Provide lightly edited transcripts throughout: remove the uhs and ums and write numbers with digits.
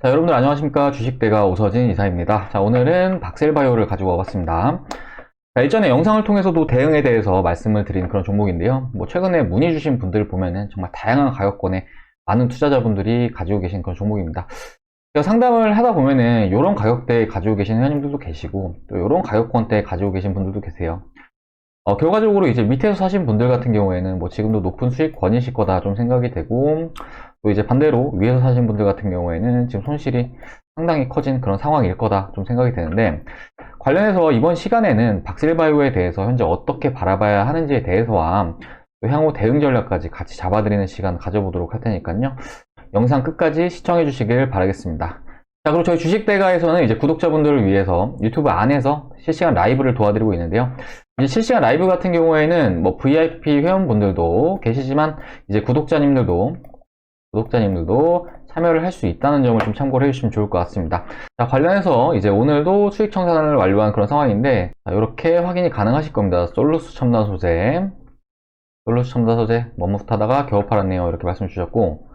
자, 여러분들 안녕하십니까. 주식대가 오서진 이사입니다. 자, 오늘은 박셀바이오를 가지고 와봤습니다. 자, 일전에 영상을 통해서도 대응에 대해서 말씀을 드린 그런 종목인데요. 최근에 문의 주신 분들을 보면은 정말 다양한 가격권에 많은 투자자분들이 가지고 계신 그런 종목입니다. 제가 상담을 하다 보면은 이런 가격대에 가지고 계신 회원님들도 계시고 또 이런 가격권대에 가지고 계신 분들도 계세요. 결과적으로 이제 밑에서 사신 분들 같은 경우에는 지금도 높은 수익권이실 거다 좀 생각이 되고, 또 이제 반대로 위에서 사신 분들 같은 경우에는 지금 손실이 상당히 커진 그런 상황일 거다 좀 생각이 되는데, 관련해서 이번 시간에는 박셀바이오에 대해서 현재 어떻게 바라봐야 하는지에 대해서와 또 향후 대응 전략까지 같이 잡아드리는 시간 가져보도록 할 테니까요. 영상 끝까지 시청해 주시길 바라겠습니다. 자, 그리고 저희 주식대가에서는 이제 구독자분들을 위해서 유튜브 안에서 실시간 라이브를 도와드리고 있는데요. 이제 실시간 라이브 같은 경우에는 VIP 회원분들도 계시지만 이제 구독자님들도 참여를 할 수 있다는 점을 좀 참고를 해주시면 좋을 것 같습니다. 자, 관련해서 이제 오늘도 수익 청산을 완료한 그런 상황인데, 자, 이렇게 확인이 가능하실 겁니다. 솔루스 첨단 소재, 머뭇 하다가 겨우 팔았네요. 이렇게 말씀 주셨고,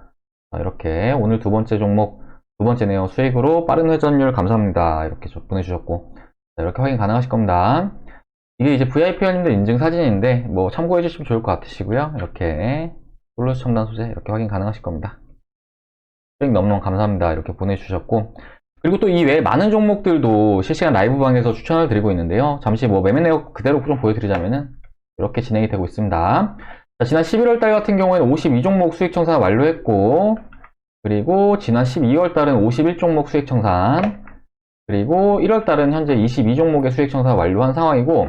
자, 이렇게 오늘 두 번째 종목, 두 번째네요. 수익으로 빠른 회전율 감사합니다. 이렇게 보내주셨고, 자, 이렇게 확인 가능하실 겁니다. 이게 이제 VIP 회원님들 인증 사진인데, 참고해 주시면 좋을 것 같으시고요. 이렇게 솔루스 첨단 소재 이렇게 확인 가능하실 겁니다. 수익 너무너무 감사합니다. 이렇게 보내주셨고, 그리고 또 이 외에 많은 종목들도 실시간 라이브 방에서 추천을 드리고 있는데요. 잠시 매매 내역 그대로 좀 보여드리자면은 이렇게 진행이 되고 있습니다. 자, 지난 11월달 같은 경우에는 52종목 수익 청산 완료했고, 그리고 지난 12월달은 51종목 수익 청산, 그리고 1월달은 현재 22종목의 수익 청산 완료한 상황이고,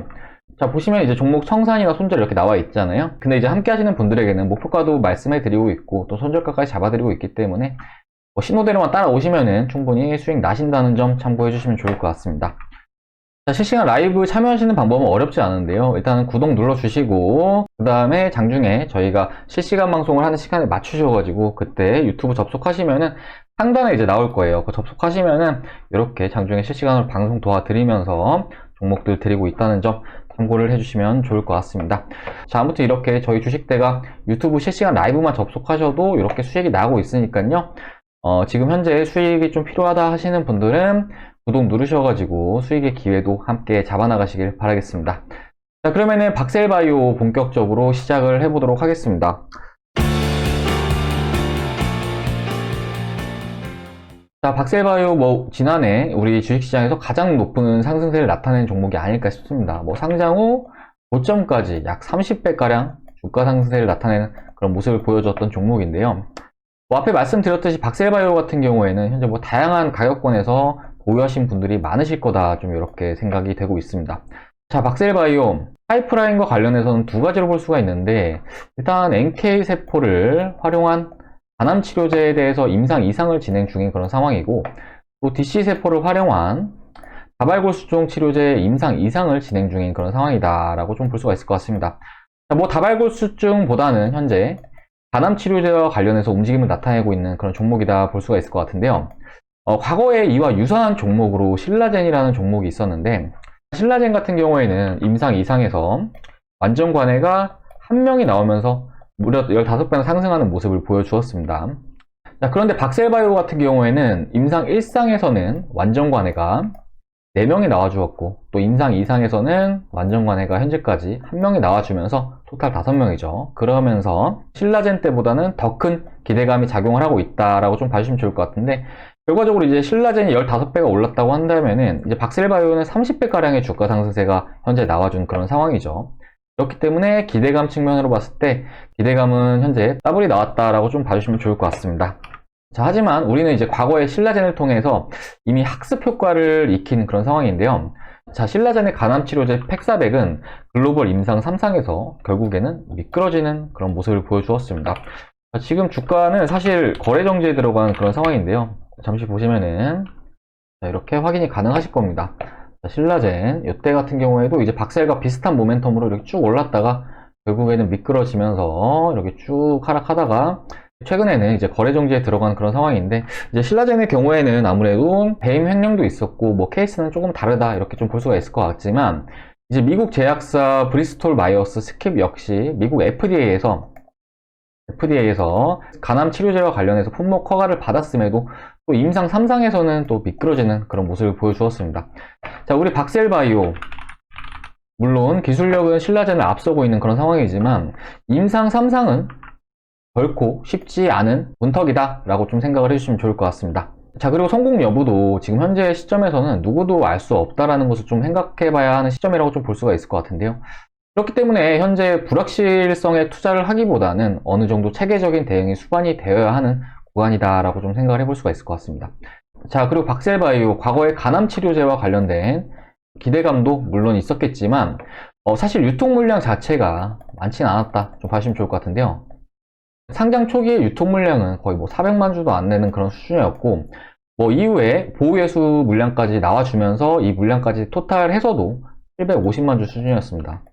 자, 보시면 이제 종목 청산이나 손절 이렇게 나와 있잖아요. 근데 이제 함께 하시는 분들에게는 목표가도 말씀해 드리고 있고 또 손절가까지 잡아 드리고 있기 때문에 신호대로만 따라오시면은 충분히 수익 나신다는 점 참고해 주시면 좋을 것 같습니다. 자, 실시간 라이브 참여하시는 방법은 어렵지 않은데요. 일단은 구독 눌러주시고, 그 다음에 장중에 저희가 실시간 방송을 하는 시간에 맞추셔가지고, 그때 유튜브 접속하시면은 상단에 이제 나올 거예요. 접속하시면은 이렇게 장중에 실시간으로 방송 도와드리면서 종목들 드리고 있다는 점 참고를 해주시면 좋을 것 같습니다. 자, 아무튼 이렇게 저희 주식대가 유튜브 실시간 라이브만 접속하셔도 이렇게 수익이 나고 있으니까요. 지금 현재 수익이 좀 필요하다 하시는 분들은 구독 누르셔가지고 수익의 기회도 함께 잡아나가시길 바라겠습니다. 자, 그러면은 박셀바이오 본격적으로 시작을 해보도록 하겠습니다. 자, 박셀바이오 지난해 우리 주식시장에서 가장 높은 상승세를 나타낸 종목이 아닐까 싶습니다. 상장 후 고점까지 약 30배가량 주가 상승세를 나타내는 그런 모습을 보여줬던 종목인데요. 앞에 말씀드렸듯이 박셀바이오 같은 경우에는 현재 다양한 가격권에서 보유하신 분들이 많으실 거다 좀 이렇게 생각이 되고 있습니다. 자, 박셀바이오 파이프라인과 관련해서는 두 가지로 볼 수가 있는데, 일단 NK세포를 활용한 간암치료제에 대해서 임상 2상을 진행 중인 그런 상황이고, 또 DC세포를 활용한 다발골수종 치료제 임상 2상을 진행 중인 그런 상황이다 라고 좀 볼 수가 있을 것 같습니다. 자, 다발골수증보다는 현재 간암치료제와 관련해서 움직임을 나타내고 있는 그런 종목이다 볼 수가 있을 것 같은데요. 과거에 이와 유사한 종목으로 신라젠이라는 종목이 있었는데, 신라젠 같은 경우에는 임상 2상에서 완전 관해가 1명이 나오면서 무려 15배나 상승하는 모습을 보여주었습니다. 자, 그런데 박셀바이오 같은 경우에는 임상 1상에서는 완전 관해가 4명이 나와주었고, 또 임상 2상에서는 완전 관해가 현재까지 1명이 나와주면서 토탈 5명이죠. 그러면서 신라젠 때보다는 더 큰 기대감이 작용을 하고 있다라고 좀 봐주시면 좋을 것 같은데, 결과적으로 이제 신라젠이 15배가 올랐다고 한다면은 이제 박셀바이오는 30배가량의 주가 상승세가 현재 나와준 그런 상황이죠. 그렇기 때문에 기대감 측면으로 봤을 때 기대감은 현재 더블이 나왔다라고 좀 봐주시면 좋을 것 같습니다. 자, 하지만 우리는 이제 과거의 신라젠을 통해서 이미 학습 효과를 익힌 그런 상황인데요. 자, 신라젠의 간암치료제 팩사백은 글로벌 임상 3상에서 결국에는 미끄러지는 그런 모습을 보여주었습니다. 자, 지금 주가는 사실 거래 정지에 들어간 그런 상황인데요. 잠시 보시면은 자, 이렇게 확인이 가능하실 겁니다. 자, 신라젠 이때 같은 경우에도 이제 박셀과 비슷한 모멘텀으로 이렇게 쭉 올랐다가 결국에는 미끄러지면서 이렇게 쭉 하락하다가 최근에는 이제 거래 정지에 들어간 그런 상황인데, 이제 신라젠의 경우에는 아무래도 배임 횡령도 있었고 케이스는 조금 다르다 이렇게 좀 볼 수가 있을 것 같지만, 이제 미국 제약사 브리스톨 마이어스 스킵 역시 미국 FDA에서 간암 치료제와 관련해서 품목 허가를 받았음에도 또 임상 3상에서는 또 미끄러지는 그런 모습을 보여주었습니다. 자, 우리 박셀바이오. 물론 기술력은 신라젠을 앞서고 있는 그런 상황이지만 임상 3상은 결코 쉽지 않은 문턱이다 라고 좀 생각을 해주시면 좋을 것 같습니다. 자, 그리고 성공 여부도 지금 현재 시점에서는 누구도 알 수 없다라는 것을 좀 생각해 봐야 하는 시점이라고 좀 볼 수가 있을 것 같은데요. 그렇기 때문에 현재 불확실성에 투자를 하기보다는 어느 정도 체계적인 대응이 수반이 되어야 하는 구간이다 라고 좀 생각을 해볼 수가 있을 것 같습니다. 자, 그리고 박셀바이오 과거의 간암 치료제와 관련된 기대감도 물론 있었겠지만 사실 유통 물량 자체가 많지는 않았다 좀 봐주시면 좋을 것 같은데요. 상장 초기의 유통 물량은 거의 400만 주도 안 되는 그런 수준이었고, 이후에 보호예수 물량까지 나와주면서 이 물량까지 토탈해서도 750만 주 수준이었습니다.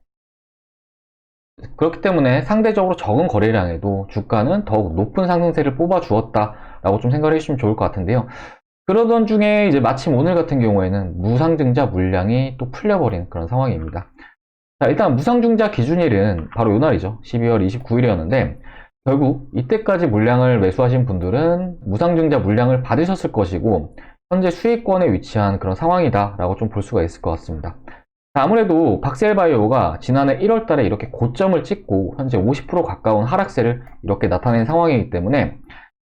그렇기 때문에 상대적으로 적은 거래량에도 주가는 더욱 높은 상승세를 뽑아주었다라고 좀 생각을 해주시면 좋을 것 같은데요. 그러던 중에 이제 마침 오늘 같은 경우에는 무상증자 물량이 또 풀려버린 그런 상황입니다. 자, 일단 무상증자 기준일은 바로 이 날이죠. 12월 29일이었는데 결국 이때까지 물량을 매수하신 분들은 무상증자 물량을 받으셨을 것이고 현재 수익권에 위치한 그런 상황이다 라고 좀 볼 수가 있을 것 같습니다. 아무래도 박셀바이오가 지난해 1월 달에 이렇게 고점을 찍고 현재 50% 가까운 하락세를 이렇게 나타낸 상황이기 때문에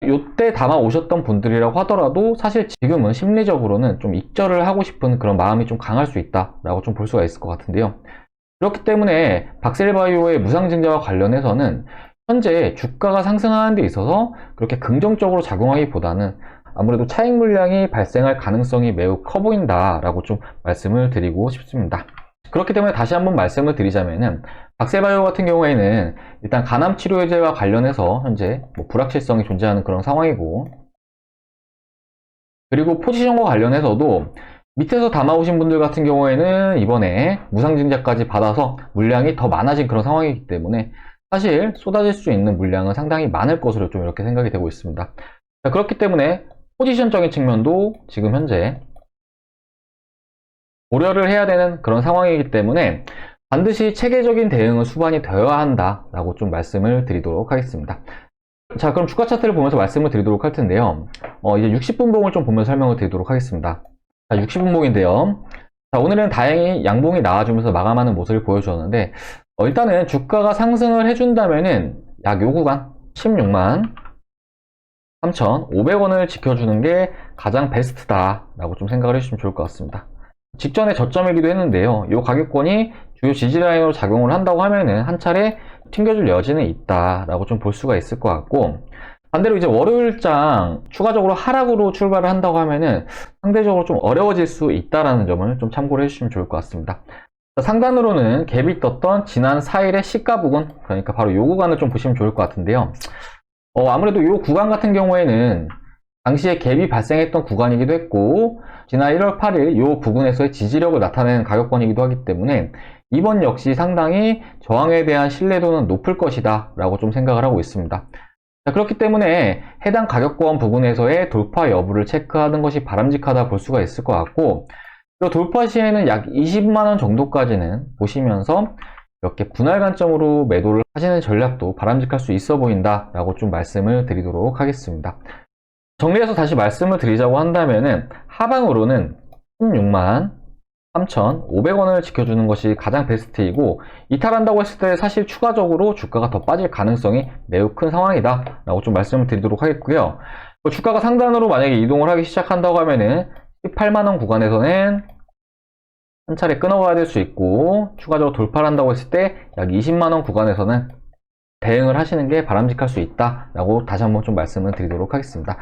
이때 담아 오셨던 분들이라고 하더라도 사실 지금은 심리적으로는 좀 익절을 하고 싶은 그런 마음이 좀 강할 수 있다 라고 좀 볼 수가 있을 것 같은데요. 그렇기 때문에 박셀바이오의 무상증자와 관련해서는 현재 주가가 상승하는 데 있어서 그렇게 긍정적으로 작용하기보다는 아무래도 차익 물량이 발생할 가능성이 매우 커 보인다 라고 좀 말씀을 드리고 싶습니다. 그렇기 때문에 다시 한번 말씀을 드리자면은 박셀바이오 같은 경우에는 일단 간암 치료제와 관련해서 현재 불확실성이 존재하는 그런 상황이고, 그리고 포지션과 관련해서도 밑에서 담아오신 분들 같은 경우에는 이번에 무상증자까지 받아서 물량이 더 많아진 그런 상황이기 때문에 사실 쏟아질 수 있는 물량은 상당히 많을 것으로 좀 이렇게 생각이 되고 있습니다. 자, 그렇기 때문에 포지션적인 측면도 지금 현재 고려를 해야 되는 그런 상황이기 때문에 반드시 체계적인 대응은 수반이 되어야 한다 라고 좀 말씀을 드리도록 하겠습니다. 자, 그럼 주가 차트를 보면서 말씀을 드리도록 할 텐데요. 이제 60분봉을 좀 보면서 설명을 드리도록 하겠습니다. 자, 60분봉인데요. 자, 오늘은 다행히 양봉이 나와주면서 마감하는 모습을 보여주었는데 일단은 주가가 상승을 해준다면은 약 요 구간 16만 3,500원을 지켜주는 게 가장 베스트다 라고 좀 생각을 해주시면 좋을 것 같습니다. 직전에 저점이기도 했는데요. 이 가격권이 주요 지지라인으로 작용을 한다고 하면은 한 차례 튕겨줄 여지는 있다 라고 좀 볼 수가 있을 것 같고, 반대로 이제 월요일장 추가적으로 하락으로 출발을 한다고 하면은 상대적으로 좀 어려워질 수 있다라는 점을 좀 참고를 해주시면 좋을 것 같습니다. 상단으로는 갭이 떴던 지난 4일의 시가 부근, 그러니까 바로 이 구간을 좀 보시면 좋을 것 같은데요. 아무래도 이 구간 같은 경우에는 당시에 갭이 발생했던 구간이기도 했고 지난 1월 8일 이 부근에서의 지지력을 나타내는 가격권이기도 하기 때문에 이번 역시 상당히 저항에 대한 신뢰도는 높을 것이다 라고 좀 생각을 하고 있습니다. 자, 그렇기 때문에 해당 가격권 부분에서의 돌파 여부를 체크하는 것이 바람직하다 볼 수가 있을 것 같고, 그리고 돌파 시에는 약 20만원 정도까지는 보시면서 이렇게 분할 관점으로 매도를 하시는 전략도 바람직할 수 있어 보인다 라고 좀 말씀을 드리도록 하겠습니다. 정리해서 다시 말씀을 드리자고 한다면은 하방으로는 16만 3,500원을 지켜주는 것이 가장 베스트이고, 이탈한다고 했을 때 사실 추가적으로 주가가 더 빠질 가능성이 매우 큰 상황이다 라고 좀 말씀을 드리도록 하겠고요. 주가가 상단으로 만약에 이동을 하기 시작한다고 하면은 18만원 구간에서는 한 차례 끊어가야 될 수 있고, 추가적으로 돌파를 한다고 했을 때 약 20만원 구간에서는 대응을 하시는 게 바람직할 수 있다 라고 다시 한번 좀 말씀을 드리도록 하겠습니다.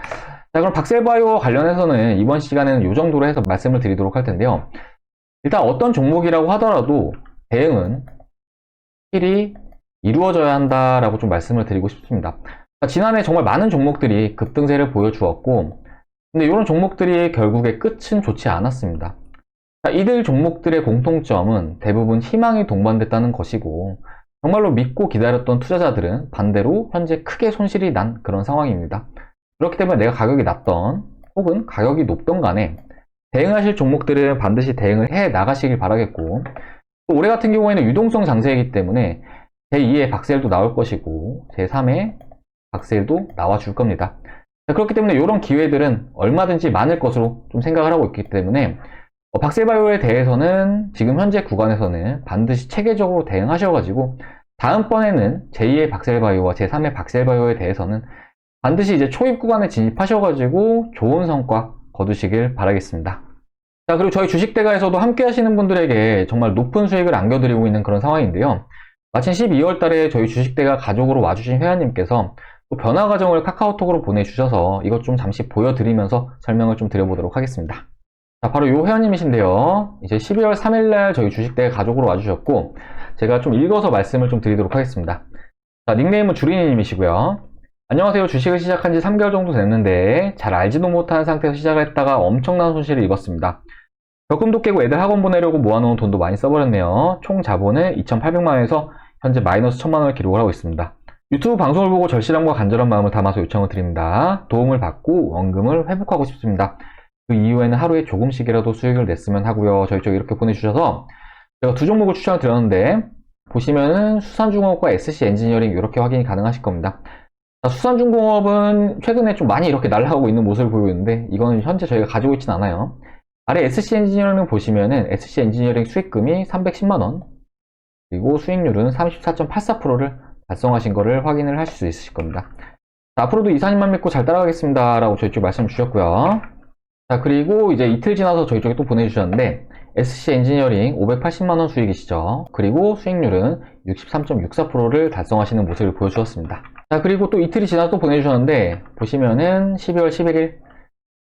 자, 그럼 박셀바이오와 관련해서는 이번 시간에는 이 정도로 해서 말씀을 드리도록 할 텐데요. 일단 어떤 종목이라고 하더라도 대응은 확실히 이루어져야 한다라고 좀 말씀을 드리고 싶습니다. 지난해 정말 많은 종목들이 급등세를 보여주었고, 근데 이런 종목들이 결국에 끝은 좋지 않았습니다. 이들 종목들의 공통점은 대부분 희망이 동반됐다는 것이고, 정말로 믿고 기다렸던 투자자들은 반대로 현재 크게 손실이 난 그런 상황입니다. 그렇기 때문에 내가 가격이 낮던 혹은 가격이 높던 간에 대응하실 종목들은 반드시 대응을 해 나가시길 바라겠고, 또 올해 같은 경우에는 유동성 장세이기 때문에 제2의 박셀도 나올 것이고 제3의 박셀도 나와줄 겁니다. 자, 그렇기 때문에 이런 기회들은 얼마든지 많을 것으로 좀 생각을 하고 있기 때문에 박셀바이오에 대해서는 지금 현재 구간에서는 반드시 체계적으로 대응하셔가지고 다음번에는 제2의 박셀바이오와 제3의 박셀바이오에 대해서는 반드시 이제 초입 구간에 진입하셔가지고 좋은 성과 거두시길 바라겠습니다. 자, 그리고 저희 주식대가에서도 함께 하시는 분들에게 정말 높은 수익을 안겨드리고 있는 그런 상황인데요. 마침 12월 달에 저희 주식대가 가족으로 와주신 회원님께서 또 변화 과정을 카카오톡으로 보내주셔서 이것 좀 잠시 보여드리면서 설명을 좀 드려보도록 하겠습니다. 자, 바로 이 회원님이신데요. 이제 12월 3일날 저희 주식대가 가족으로 와주셨고, 제가 좀 읽어서 말씀을 좀 드리도록 하겠습니다. 자, 닉네임은 주린이님이시고요. 안녕하세요. 주식을 시작한 지 3개월 정도 됐는데 잘 알지도 못하는 상태에서 시작을 했다가 엄청난 손실을 입었습니다. 적금도 깨고 애들 학원 보내려고 모아놓은 돈도 많이 써버렸네요. 총 자본은 2,800만원에서 현재 마이너스 1,000만원을 기록을 하고 있습니다. 유튜브 방송을 보고 절실함과 간절한 마음을 담아서 요청을 드립니다. 도움을 받고 원금을 회복하고 싶습니다. 그 이후에는 하루에 조금씩이라도 수익을 냈으면 하고요. 저희 쪽 이렇게 보내주셔서 제가 두 종목을 추천을 드렸는데 보시면은 수산중공업과 SC 엔지니어링 이렇게 확인이 가능하실 겁니다. 수산중공업은 최근에 좀 많이 이렇게 날아가고 있는 모습을 보이고 있는데 이건 현재 저희가 가지고 있진 않아요. 아래 SC 엔지니어링 보시면은 SC 엔지니어링 수익금이 310만원 그리고 수익률은 34.84%를 달성하신 거를 확인을 하실 수 있으실 겁니다. 자, 앞으로도 이사님만 믿고 잘 따라가겠습니다 라고 저희 쪽 말씀 주셨고요. 자, 그리고 이제 이틀 지나서 저희 쪽에 또 보내주셨는데 SC 엔지니어링 580만원 수익이시죠. 그리고 수익률은 63.64%를 달성하시는 모습을 보여주셨습니다. 자, 그리고 또 이틀이 지나서 또 보내주셨는데 보시면은 12월 11일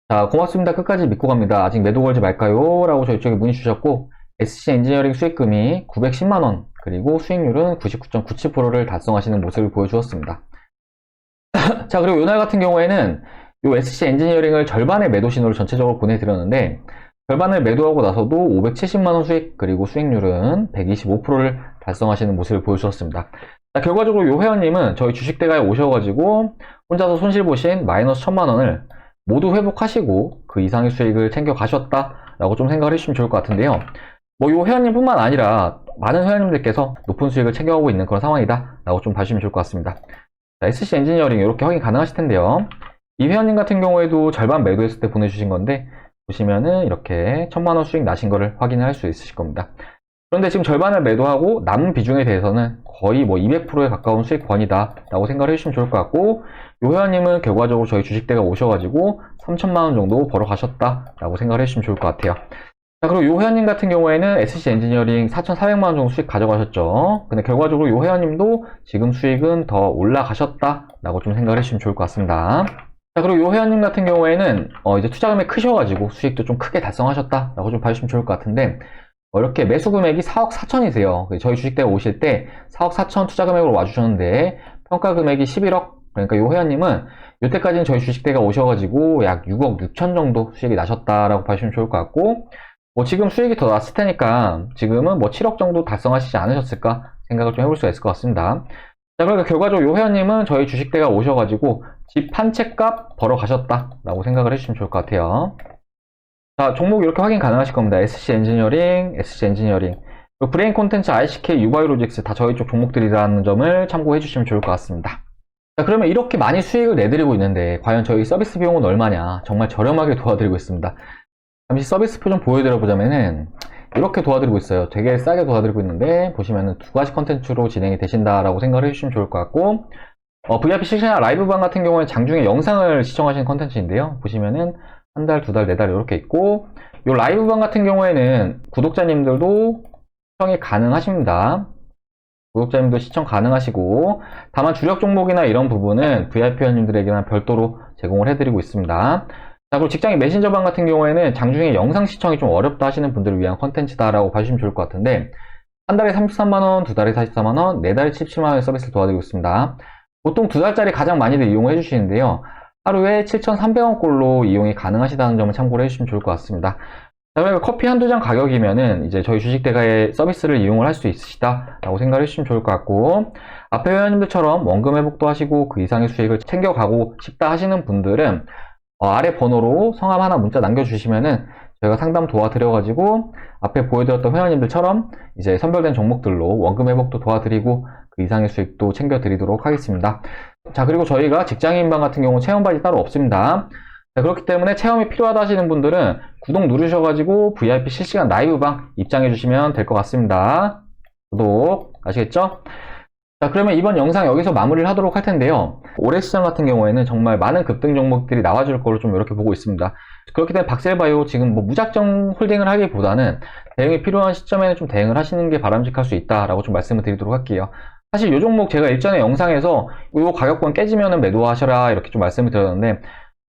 자, 고맙습니다. 끝까지 믿고 갑니다. 아직 매도 걸지 말까요? 라고 저희 쪽에 문의 주셨고 SC 엔지니어링 수익금이 910만원 그리고 수익률은 99.97%를 달성하시는 모습을 보여주었습니다. 자, 그리고 요날 같은 경우에는 요 SC 엔지니어링을 절반의 매도 신호를 전체적으로 보내드렸는데 절반을 매도하고 나서도 570만원 수익 그리고 수익률은 125%를 달성하시는 모습을 보여주었습니다. 자, 결과적으로 요 회원님은 저희 주식대가에 오셔가지고 혼자서 손실 보신 마이너스 1,000만원을 모두 회복하시고 그 이상의 수익을 챙겨 가셨다라고 좀 생각을 해주시면 좋을 것 같은데요. 뭐 요 회원님 뿐만 아니라 많은 회원님들께서 높은 수익을 챙겨가고 있는 그런 상황이다 라고 좀 봐주시면 좋을 것 같습니다. 자, SC 엔지니어링 이렇게 확인 가능하실 텐데요. 이 회원님 같은 경우에도 절반 매도했을 때 보내주신 건데 보시면은 이렇게 1,000만원 수익 나신 거를 확인을 할 수 있으실 겁니다. 그런데 지금 절반을 매도하고 남은 비중에 대해서는 거의 뭐 200%에 가까운 수익권이다 라고 생각을 해주시면 좋을 것 같고 이 회원님은 결과적으로 저희 주식대가 오셔가지고 3,000만원 정도 벌어 가셨다 라고 생각을 해주시면 좋을 것 같아요. 자, 그리고 이 회원님 같은 경우에는 SC 엔지니어링 4,400만원 정도 수익 가져가셨죠. 근데 결과적으로 이 회원님도 지금 수익은 더 올라가셨다 라고 좀 생각을 해주시면 좋을 것 같습니다. 자, 그리고 이 회원님 같은 경우에는 이제 투자금액 크셔가지고 수익도 좀 크게 달성하셨다 라고 좀 봐주시면 좋을 것 같은데 이렇게 매수 금액이 4억 4천이세요. 저희 주식대에 오실 때 4억 4천 투자 금액으로 와주셨는데 평가 금액이 11억. 그러니까 이 회원님은 이때까지는 저희 주식대가 오셔가지고 약 6억 6천 정도 수익이 나셨다라고 봐주시면 좋을 것 같고 뭐 지금 수익이 더 났을 테니까 지금은 뭐 7억 정도 달성하시지 않으셨을까 생각을 좀 해볼 수가 있을 것 같습니다. 자, 그러니까 결과적으로 이 회원님은 저희 주식대가 오셔가지고 집 한 채 값 벌어 가셨다라고 생각을 해주시면 좋을 것 같아요. 자, 종목 이렇게 확인 가능하실 겁니다. SC 엔지니어링, SC 엔지니어링, 브레인 콘텐츠, ICK, 유바이로직스 다 저희 쪽 종목들이라는 점을 참고해 주시면 좋을 것 같습니다. 자, 그러면 이렇게 많이 수익을 내드리고 있는데 과연 저희 서비스 비용은 얼마냐? 정말 저렴하게 도와드리고 있습니다. 잠시 서비스표 좀 보여드려 보자면은 이렇게 도와드리고 있어요. 되게 싸게 도와드리고 있는데 보시면은 두 가지 컨텐츠로 진행이 되신다라고 생각을 해주시면 좋을 것 같고 VIP 실시간 라이브방 같은 경우는 장중에 영상을 시청하시는 컨텐츠인데요. 보시면은 한 달, 두 달, 네 달 이렇게 있고 이 라이브방 같은 경우에는 구독자님들도 시청이 가능하십니다. 구독자님도 시청 가능하시고 다만 주력 종목이나 이런 부분은 VIP 회원님들에게만 별도로 제공을 해드리고 있습니다. 자, 그리고 직장인 메신저방 같은 경우에는 장중에 영상 시청이 좀 어렵다 하시는 분들을 위한 컨텐츠다라고 봐주시면 좋을 것 같은데 한 달에 33만원, 두 달에 44만원, 네 달에 77만원의 서비스를 도와드리고 있습니다. 보통 두 달짜리 가장 많이들 이용해 주시는데요. 하루에 7,300원꼴로 이용이 가능하시다는 점을 참고를 해주시면 좋을 것 같습니다. 자, 그러니까 커피 한두 잔 가격이면은 이제 저희 주식대가의 서비스를 이용을 할 수 있으시다라고 생각을 해주시면 좋을 것 같고 앞에 회원님들처럼 원금 회복도 하시고 그 이상의 수익을 챙겨가고 싶다 하시는 분들은 아래 번호로 성함 하나 문자 남겨주시면은 저희가 상담 도와드려가지고 앞에 보여드렸던 회원님들처럼 이제 선별된 종목들로 원금 회복도 도와드리고 그 이상의 수익도 챙겨드리도록 하겠습니다. 자, 그리고 저희가 직장인방 같은 경우 체험 받이 따로 없습니다. 자, 그렇기 때문에 체험이 필요하다 하시는 분들은 구독 누르셔가지고 VIP 실시간 라이브방 입장해 주시면 될 것 같습니다. 구독 아시겠죠? 자, 그러면 이번 영상 여기서 마무리를 하도록 할 텐데요. 올해 시장 같은 경우에는 정말 많은 급등 종목들이 나와줄 걸로 좀 이렇게 보고 있습니다. 그렇기 때문에 박셀바이오 지금 뭐 무작정 홀딩을 하기보다는 대응이 필요한 시점에는 좀 대응을 하시는 게 바람직할 수 있다라고 좀 말씀을 드리도록 할게요. 사실 이 종목 제가 일전에 영상에서 이 가격권 깨지면은 매도하셔라 이렇게 좀 말씀을 드렸는데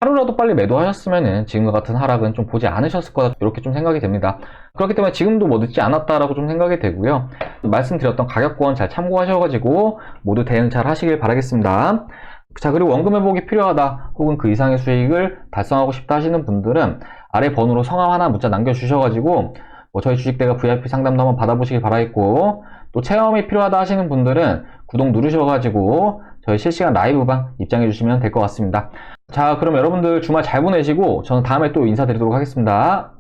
하루라도 빨리 매도하셨으면은 지금과 같은 하락은 좀 보지 않으셨을 거다 이렇게 좀 생각이 됩니다. 그렇기 때문에 지금도 뭐 늦지 않았다라고 좀 생각이 되고요. 말씀드렸던 가격권 잘 참고하셔가지고 모두 대응 잘 하시길 바라겠습니다. 자, 그리고 원금 회복이 필요하다 혹은 그 이상의 수익을 달성하고 싶다 하시는 분들은 아래 번호로 성함 하나 문자 남겨주셔가지고 뭐 저희 주식대가 VIP 상담도 한번 받아보시길 바라겠고, 또 체험이 필요하다 하시는 분들은 구독 누르셔가지고 저희 실시간 라이브방 입장해 주시면 될 것 같습니다. 자, 그럼 여러분들 주말 잘 보내시고 저는 다음에 또 인사드리도록 하겠습니다.